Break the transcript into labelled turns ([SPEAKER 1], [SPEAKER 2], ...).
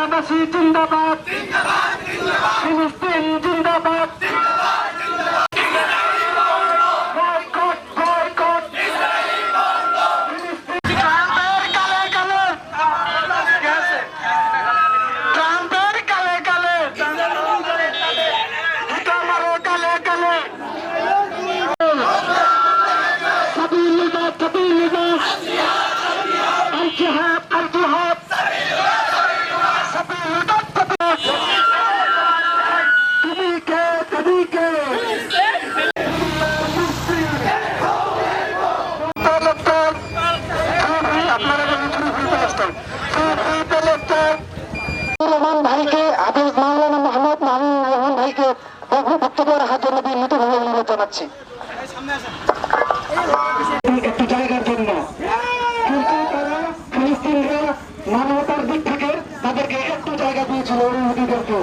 [SPEAKER 1] গাজাবাসী জিন্দাবাদ, ফিলিস্তিন জিন্দাবাদ, বয়কট বয়কট, ট্রাম্পের কালে কালে, ট্রাম্পের কালে কালে, আমারও কালে কালে, সাবিলিল্লাহ সাবিলিল্লাহ, আল জিহাদ আল জিহাদ, সাবিলিল্লাহ সাবিলিল্লাহ, তুমি কে তুমি কে, রহমান ভাইকে হাফিজ মাওলানা মোহাম্মদ মামুন রহমান ভাইকে বক্তব্য রাখার জন্য বিনীতভাবে অনুরোধ জানাচ্ছি একটু জায়গার জন্য। কিন্তু তারা ফিলিস্তিনরা মানবতার দিক থেকে তাদেরকে একটু জায়গা দিয়েছিল ইহুদিদেরকে।